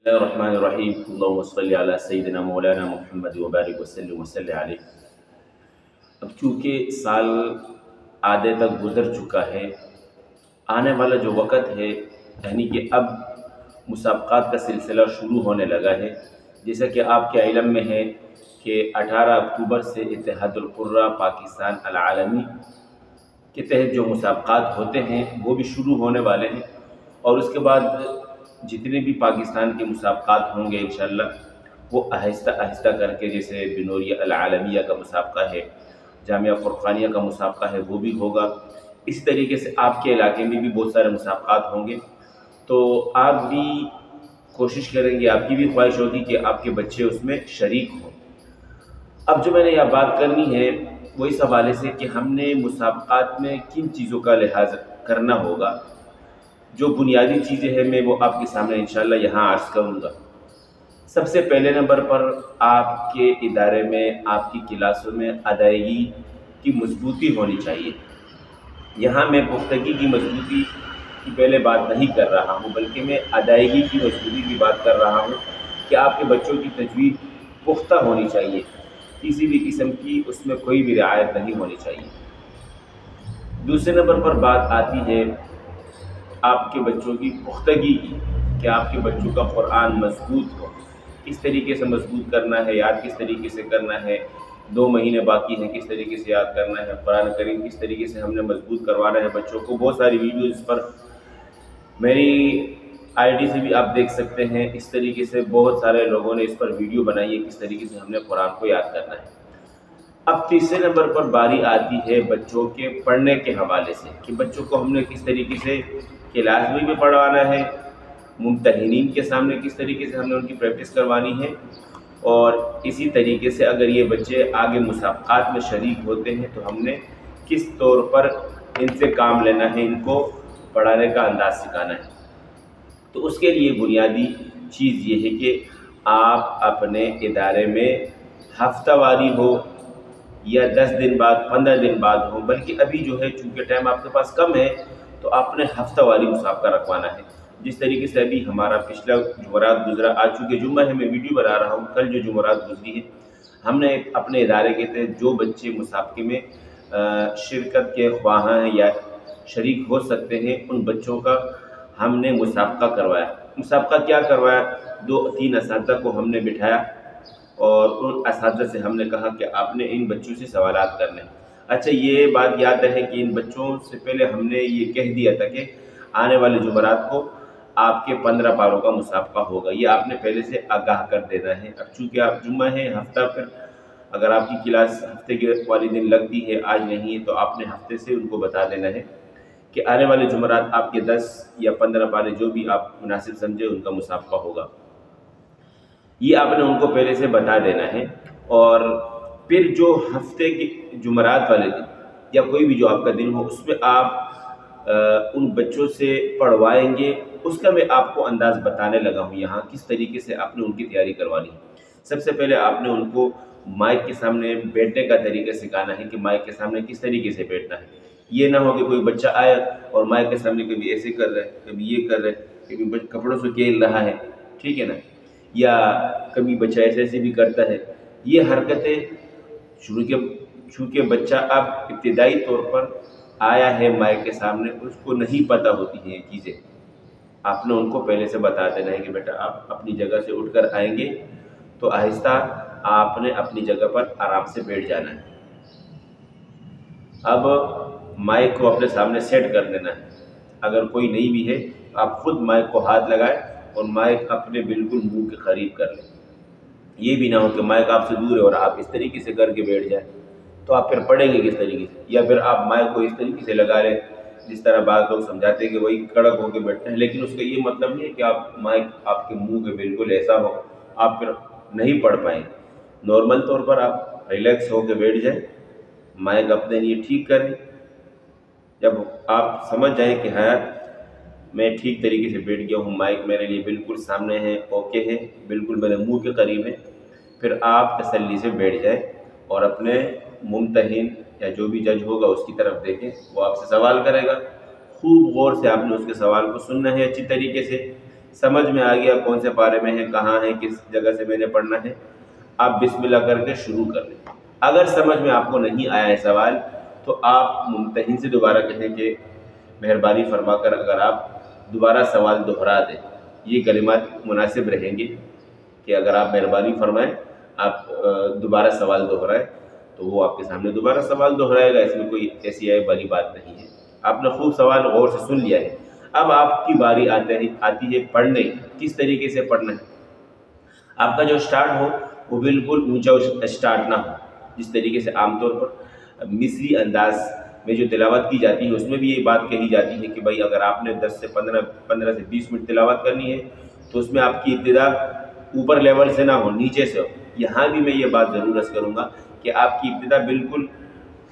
اللہ الرحمن الرحیم اللہم صلی علی سیدنا مولانا محمد وبارک وسلم وصلی علیہ۔ اب چونکہ سال آدھے تک گزر چکا ہے، آنے والا جو وقت ہے یعنی کہ اب مسابقات کا سلسلہ شروع ہونے لگا ہے۔ جیسا کہ آپ کے علم میں ہے کہ 18 اکتوبر سے اتحاد القرہ پاکستان العالمی کے تحت جو مسابقات ہوتے ہیں وہ بھی شروع ہونے والے ہیں، اور اس کے بعد جتنے بھی پاکستان کے مسابقات ہوں گے انشاءاللہ وہ آہستہ آہستہ کر کے، جیسے بنوریہ العالمیہ کا مسابقہ ہے، جامعہ فرقانیہ کا مسابقہ ہے، وہ بھی ہوگا۔ اسی طریقے سے آپ کے علاقے میں بھی بہت سارے مسابقات ہوں گے، تو آپ بھی کوشش کریں گے، آپ کی بھی خواہش ہوگی کہ آپ کے بچے اس میں شریک ہوں۔ اب جو میں نے یہ بات کرنی ہے وہ اس حوالے سے کہ ہم نے مسابقات میں کن چیزوں کا لحاظ کرنا ہوگا۔ جو بنیادی چیزیں ہیں میں وہ آپ کے سامنے انشاءاللہ یہاں عرض کروں گا۔ سب سے پہلے نمبر پر آپ کے ادارے میں، آپ کی کلاسوں میں ادائیگی کی مضبوطی ہونی چاہیے۔ یہاں میں پختگی کی مضبوطی کی پہلے بات نہیں کر رہا ہوں، بلکہ میں ادائیگی کی مضبوطی کی بات کر رہا ہوں کہ آپ کے بچوں کی تجوید پختہ ہونی چاہیے، کسی بھی قسم کی اس میں کوئی بھی رعایت نہیں ہونی چاہیے۔ دوسرے نمبر پر بات آتی ہے آپ کے بچوں کی پختگی کی، کہ آپ کے بچوں کا قرآن مضبوط ہو۔ کس طریقے سے مضبوط کرنا ہے، یاد کس طریقے سے کرنا ہے، 2 مہینے باقی ہیں کس طریقے سے یاد کرنا ہے، قرآن کریم کس طریقے سے ہم نے مضبوط کروانا ہے بچوں کو۔ بہت ساری ویڈیوز پر میری آئی ڈی سے بھی آپ دیکھ سکتے ہیں، اس طریقے سے بہت سارے لوگوں نے اس پر ویڈیو بنائی ہے کس طریقے سے ہم نے قرآن کو یاد کرنا ہے۔ اب تیسرے نمبر پر باری آتی ہے بچوں کے پڑھنے کے حوالے سے، کہ بچوں کو ہم نے کس طریقے سے کلاس میں بھی پڑھوانا ہے، ممتحنین کے سامنے کس طریقے سے ہم نے ان کی پریکٹس کروانی ہے، اور اسی طریقے سے اگر یہ بچے آگے مسابقات میں شریک ہوتے ہیں تو ہم نے کس طور پر ان سے کام لینا ہے، ان کو پڑھانے کا انداز سکھانا ہے۔ تو اس کے لیے بنیادی چیز یہ ہے کہ آپ اپنے ادارے میں ہفتہ واری ہو یا 10 دن بعد 15 دن بعد ہو، بلکہ ابھی جو ہے چونکہ ٹائم آپ کے پاس کم ہے تو آپ نے ہفتہ واری مسابقہ رکھوانا ہے۔ جس طریقے سے ابھی ہمارا پچھلا جمعرات گزرا، آج چونکہ جمعہ ہے میں ویڈیو بنا رہا ہوں، کل جو جمعرات گزری ہے ہم نے اپنے ادارے کے تحت جو بچے مسابقے میں شرکت کے خواہاں ہیں یا شریک ہو سکتے ہیں ان بچوں کا ہم نے مسابقہ کروایا۔ مسابقہ کیا کروایا؟ 2-3 اساتذہ کو ہم نے بٹھایا اور ان اساتذہ سے ہم نے کہا کہ آپ نے ان بچوں سے سوالات کرنے۔ اچھا یہ بات یاد رہے کہ ان بچوں سے پہلے ہم نے یہ کہہ دیا تھا کہ آنے والے جمعرات کو آپ کے 15 پاروں کا مسابقہ ہوگا، یہ آپ نے پہلے سے آگاہ کر دینا ہے۔ اب چونکہ آپ جمعہ ہے، ہفتہ پھر اگر آپ کی کلاس ہفتے کے والی دن لگتی ہے، آج نہیں ہے، تو آپ نے ہفتے سے ان کو بتا دینا ہے کہ آنے والے جمعرات آپ کے 10 یا 15 پارے جو بھی آپ مناسب سمجھے ان کا مسابقہ ہوگا۔ یہ آپ نے ان کو پہلے سے بتا دینا ہے، اور پھر جو ہفتے کے جمعرات والے دن یا کوئی بھی جو آپ کا دن ہو اس میں آپ ان بچوں سے پڑھوائیں گے، اس کا میں آپ کو انداز بتانے لگا ہوں یہاں کس طریقے سے آپ نے ان کی تیاری کروانی ہے۔ سب سے پہلے آپ نے ان کو مائک کے سامنے بیٹھنے کا طریقہ سکھانا ہے کہ مائک کے سامنے کس طریقے سے بیٹھنا ہے۔ یہ نہ ہو کہ کوئی بچہ آئے اور مائک کے سامنے کبھی ایسے کر رہا ہے، کبھی یہ کر رہا ہے، کبھی کپڑوں سے کھیل رہا ہے، ٹھیک ہے نا، یا کبھی بچہ ایسے بھی کرتا ہے۔ یہ حرکتیں چونکہ بچہ اب ابتدائی طور پر آیا ہے مائک کے سامنے، اس کو نہیں پتہ ہوتی ہیں یہ چیزیں، آپ نے ان کو پہلے سے بتا دینا ہے کہ بیٹا آپ اپنی جگہ سے اٹھ کر آئیں گے تو آہستہ آپ نے اپنی جگہ پر آرام سے بیٹھ جانا ہے۔ اب مائک کو اپنے سامنے سیٹ کر دینا ہے۔ اگر کوئی نہیں بھی ہے تو آپ خود مائک کو ہاتھ لگائیں اور مائک اپنے بالکل منہ کے قریب کر لیں۔ یہ بھی نہ ہو کہ مائک آپ سے دور ہے اور آپ اس طریقے سے کر کے بیٹھ جائیں، تو آپ پھر پڑھیں گے کس طریقے سے؟ یا پھر آپ مائک کو اس طریقے سے لگا لیں جس طرح بعض لوگ سمجھاتے ہیں کہ وہی کڑک ہو کے بیٹھتے ہیں، لیکن اس کا یہ مطلب نہیں ہے کہ آپ مائک آپ کے منہ کے بالکل ایسا ہو، آپ پھر نہیں پڑھ پائیں۔ نارمل طور پر آپ ریلیکس ہو کے بیٹھ جائیں، مائک اپنے لیے ٹھیک کریں۔ جب آپ سمجھ جائیں کہ ہاں میں ٹھیک طریقے سے بیٹھ گیا ہوں، مائک میرے لیے بالکل سامنے ہے، اوکے ہے، بالکل میرے منہ کے قریب ہے، پھر آپ تسلی سے بیٹھ جائیں اور اپنے ممتحن یا جو بھی جج ہوگا اس کی طرف دیکھیں، وہ آپ سے سوال کرے گا، خوب غور سے آپ نے اس کے سوال کو سننا ہے اچھی طریقے سے، سمجھ میں آ گیا کون سے پارے میں ہے، کہاں ہے، کس جگہ سے میں نے پڑھنا ہے، آپ بسم اللہ کر کے شروع کر لیں۔ اگر سمجھ میں آپ کو نہیں آیا ہے سوال تو آپ ممتحن سے دوبارہ کہیں کہ مہربانی فرما کر اگر آپ دوبارہ سوال دہرا دیں۔ یہ کلمات مناسب رہیں گے کہ اگر آپ مہربانی فرمائیں، آپ دوبارہ سوال دہرائیں تو وہ آپ کے سامنے دوبارہ سوال دہرائے گا، اس میں کوئی ایسی عیب والی بات نہیں ہے۔ آپ نے خوب سوال غور سے سن لیا ہے، اب آپ کی باری آتی ہے پڑھنے، کس طریقے سے پڑھنا ہے۔ آپ کا جو سٹارٹ ہو وہ بالکل اونچا سٹارٹ نہ ہو، جس طریقے سے عام طور پر مصری انداز میں جو تلاوت کی جاتی ہے اس میں بھی یہ بات کہی جاتی ہے کہ بھائی اگر آپ نے 10 سے 15 سے 20 منٹ تلاوت کرنی ہے تو اس میں آپ کی ابتدا اوپر لیول سے نہ ہو، نیچے سے ہو۔ یہاں بھی میں یہ بات ضرور عرض کروں گا کہ آپ کی ابتدا بالکل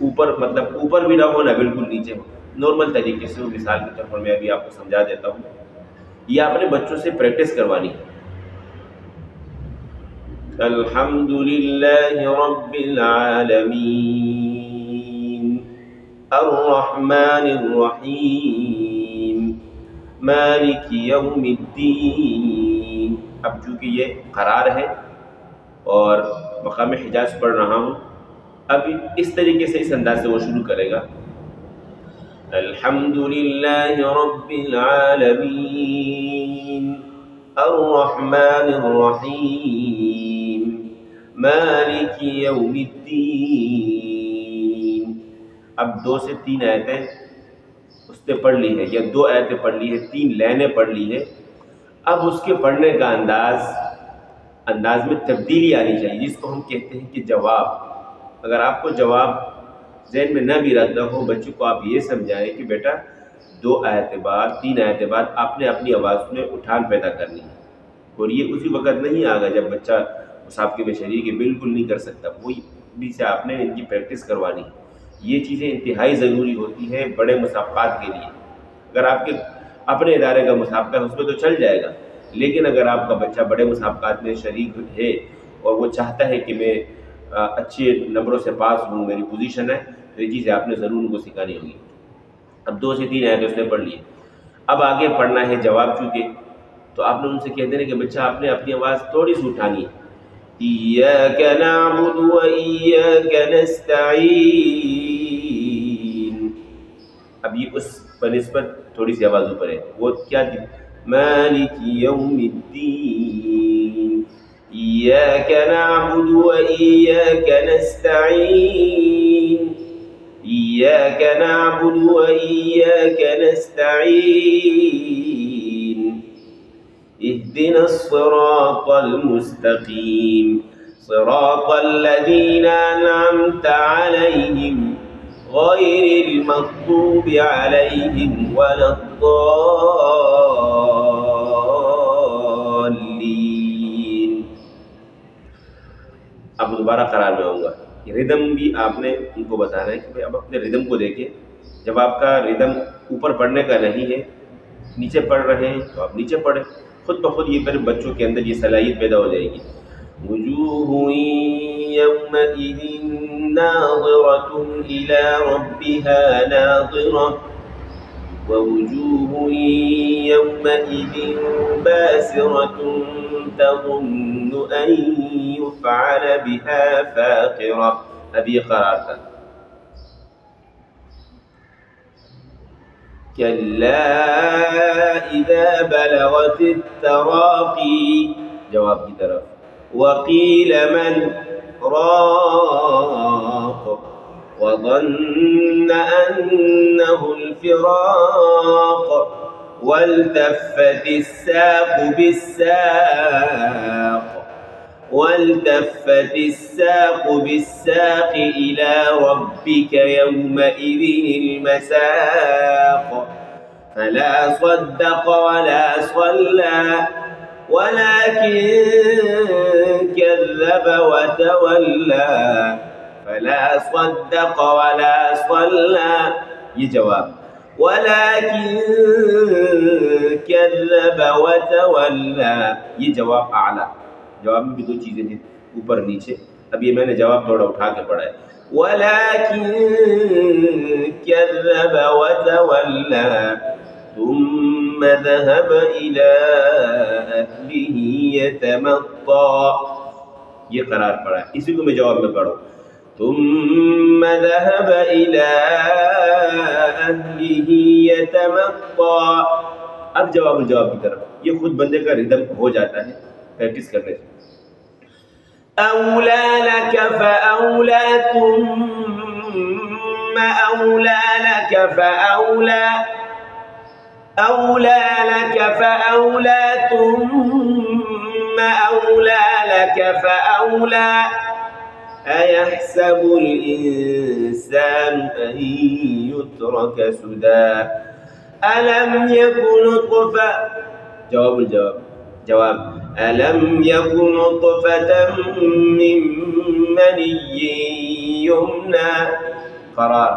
اوپر، مطلب اوپر بھی نہ ہو نہ بالکل نیچے ہو، نارمل طریقے سے ہو۔ مثال کے طور پر میں ابھی آپ کو سمجھا دیتا ہوں، یہ آپ نے بچوں سے پریکٹس کروانی ہے۔ الحمد للہ رب العالمین الرحمن الرحیم مالک یوم الدین۔ اب چونکہ یہ قرار ہے اور مقام حجاز پڑھ رہا ہوں، اب اس طریقے سے اس انداز سے وہ شروع کرے گا، الحمد للہ رب العالمین الرحمن الرحیم مالک یوم الدین۔ اب 2 سے 3 آیتیں اس نے پڑھ لی ہے، یا 2 آیتیں پڑھ لی ہے، 3 لائنیں پڑھ لی ہے۔ اب اس کے پڑھنے کا انداز میں تبدیلی آنی چاہیے، جس کو ہم کہتے ہیں کہ جواب۔ اگر آپ کو جواب ذہن میں نہ بھی رہتا ہو، بچوں کو آپ یہ سمجھائیں کہ بیٹا 2 آیتیں بعد 3 آیتیں بعد آپ نے اپنی آواز میں اٹھان پیدا کرنی ہے، اور یہ اسی وقت نہیں آگا جب بچہ مسابقے میں شریک ہے، بالکل نہیں کر سکتا، وہی بھی سے آپ نے ان کی پریکٹس کروانی ہے۔ یہ چیزیں انتہائی ضروری ہوتی ہیں بڑے مسابقات کے لیے۔ اگر آپ کے اپنے ادارے کا مسابقہ ہے اس میں تو چل جائے گا، لیکن اگر آپ کا بچہ بڑے مسابقات میں شریک ہے اور وہ چاہتا ہے کہ میں اچھے نمبروں سے پاس ہوں، میری پوزیشن ہے، تو یہ چیزیں آپ نے ضرور ان کو سکھانی ہوگی۔ اب 2 سے 3 آیتیں اس نے پڑھ لی ہے، اب آگے پڑھنا ہے جواب چونکہ، تو آپ نے ان سے کہہ دینا کہ بچہ آپ نے اپنی آواز تھوڑی سی اٹھانی ہے، ایاک نعبد و ایاک نستعین۔ اب یہ اس بنسبت تھوڑی سی آواز اوپر ہے، وہ کیا تھی، مالک یوم الدین ایاک نعبد و ایاک نستعین ایاک نعبد و ایاک نستعین اهدنا الصراط المستقیم صراط الذین انعمت علیہم غیر المغضوب علیہم ولا الضالین۔ اب دوبارہ قرار میں آؤں گا، ردم بھی آپ نے ان کو بتانا ہے کہ بھائی اب اپنے ردم کو دیکھیں۔ جب آپ کا ردم اوپر پڑھنے کا نہیں ہے، نیچے پڑھ رہے ہیں تو آپ نیچے پڑھیں، خود بخود یہ پھر بچوں کے اندر یہ صلاحیت پیدا ہو جائے گی۔ وجوہ یومئذ ناظرۃ الی ربها ناظرۃ ووجوہ یومئذ باسرۃ تظن ان یفعل بها فاقرۃ۔ اب یہ قرار تھا، کلا اذا بلغت التراقی، جواب کی طرف، وقیل من راق وظن انه الفراق والتفت الساق بالساق والتفت الساق بالساق إلى ربك يومئذ المساق فلا صدق ولا صلى ولكن كذب وتولى فلا صدق ولا صلى، یہ جواب، ولكن كذب وتولى، یہ جواب اعلیٰ۔ جواب میں بھی 2 چیزیں ہیں، اوپر نیچے۔ اب یہ میں نے جواب تھوڑا اٹھا کے پڑھا ہے، وَلَكِن كَذَّبَ وَتَوَلَّى ثُمَّ ثم ذهب إلى أهله يتمطى. یہ قرار پڑا ہے، اسی کو میں جواب میں پڑھوں. ثم ذهب إلى أهله يتمطى. اب جواب الجواب کی طرف، یہ خود بندے کا ردم ہو جاتا ہے پریکٹس کرنے سے. أولى لك فأولى ثم أولى لك فأولى أولى لك فأولى ثم أولى لك فأولى أيحسب الإنسان أن يترك سدى ألم يكن نطفة. جواب الجواب جواب ألم يكن نطفة من مني يمنى. قرار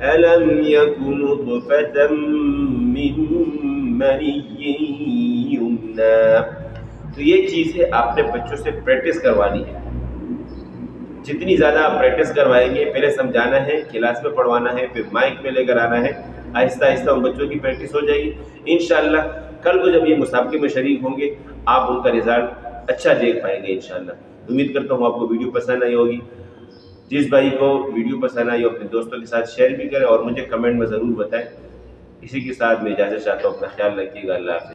ألم يكن نطفة من مني يمنى. تو یہ چیزیں آپ نے بچوں سے پریکٹس کروانی ہے. جتنی زیادہ آپ پریکٹس کروائیں گے، پہلے سمجھانا ہے، کلاس میں پڑھوانا ہے، پھر مائک میں لے کر آنا ہے، آہستہ آہستہ ان بچوں کی پریکٹس ہو جائے گی. انشاءاللہ کل کو جب یہ مسابقے میں شریک ہوں گے آپ ان کا رزلٹ اچھا دیکھ پائیں گے انشاءاللہ. امید کرتا ہوں آپ کو ویڈیو پسند آئی ہوگی. جس بھائی کو ویڈیو پسند آئی ہو اپنے دوستوں کے ساتھ شیئر بھی کریں اور مجھے کمنٹ میں ضرور بتائیں. اسی کے ساتھ میں اجازت چاہتا ہوں، اپنا خیال رکھیے گا. اللہ حافظ.